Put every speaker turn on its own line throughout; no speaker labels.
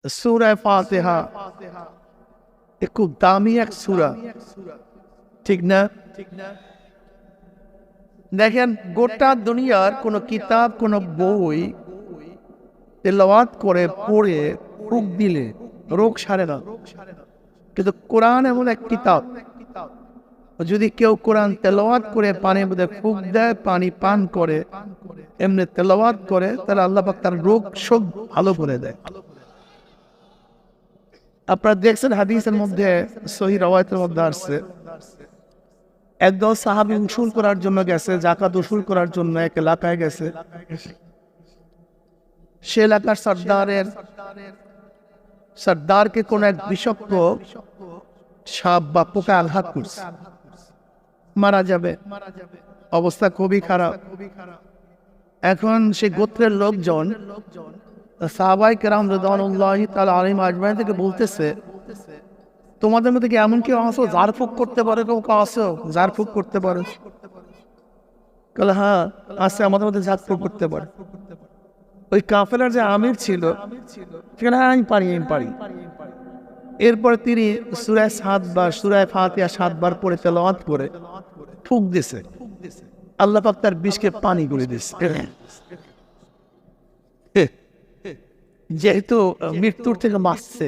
সূরা ফাতিহা খুব দামি এক সূরা, ঠিক না? দেখেন, গোটা দুনিয়ার কোন কিতাব, কোন বই তেলাওয়াত করে পড়ে ফুঁক দিলে রোগ সারে না, কিন্তু কোরআন এমন এক কিতাব, যদি কেউ কোরআন তেলাওয়াত করে পানির মধ্যে ফুঁক দেয়, পানি পান করে, এমনি তেলাওয়াত করে, তাহলে আল্লাহ পাক তার রোগ সব ভালো করে দেয়। আপনারা দেখছেন হাদিসের মধ্যে, সহিহ রওয়ায়াতের মধ্যে আসছে, একদল সাহাবী উসুল করার জন্য গেছে, যাকাত উসুল করার জন্য এক এলাকায় গেছে। সে এলাকার সর্দারকে কোন এক বিষাক্ত সাপ বা পোকা আঘাত করছে, মারা যাবে, অবস্থা খুবই খারাপ। এখন সে গোত্রের লোকজন সাহাবায়ে কেরাম রাদিয়াল্লাহু তাআলা আলাইহিম আজমাইন থেকে বলতেছে, তোমাদের মধ্যে কি এমন কেউ আছো যার ফুক করতে পারে? কেউ আছো যার ফুক করতে পারে? বলে হ্যাঁ আছে, আমাদের মধ্যে যার ফুক করতে পারে। ওই কাফেলার যে আমির ছিল, সেখানে আমি পারি। এরপর তিনি সূরা সাদ বা সূরা ফাতিহা 7 বার পড়ে তেলাওয়াত করে ফুক দিছে, আল্লাহ পাক তার বিষকে পানি করে দিছে। যেহেতু মৃত্যুর থেকে বাঁচছে,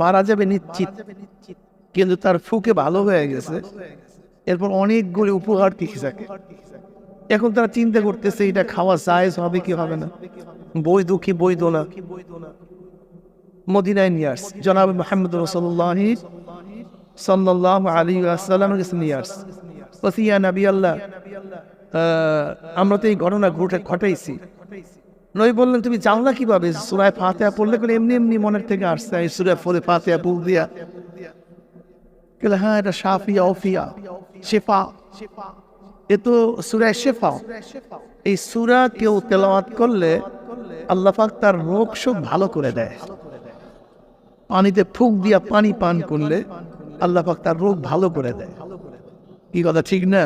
মারা যাবে নিশ্চিত, কিন্তু তার ফুকে ভালো হয়ে গেছে। এরপর অনেকগুলি উপহার দিকে থাকে। এখন তারা চিন্তা করতেছে এটা খাওয়া জায়েজ হবে কি হবে না, বৈধ কি বৈধ না। মদিনায় নিয়ে আসছে, জনাব মুহাম্মদ রাসূলুল্লাহ সাল্লাল্লাহু আলাইহি ওয়াসাল্লামের কাছে নিয়ে আসছে। বলছি, ইয়া নবী আল্লাহ, আমরা তো এই ঘটনা ঘটাইছি। নবী বললেন, তুমি জানলা কিভাবে? সূরা ফাতিহা পড়লে করে এমনি মনের থেকে আসছে, এই সূরা ফাতিহা পড় দিয়া। বলে হ্যাঁ, এটা শাফিয়া ওফিয়া শিফা, এ তো সূরা শিফা। এই সূরা কেউ তেলাওয়াত করলে আল্লাহ পাক তার রোগ সব ভালো করে দেয়। পানিতে ফুঁক দিয়া পানি পান করলে আল্লাহ পাক তার রোগ ভালো করে দেয়। কি কথা ঠিক না?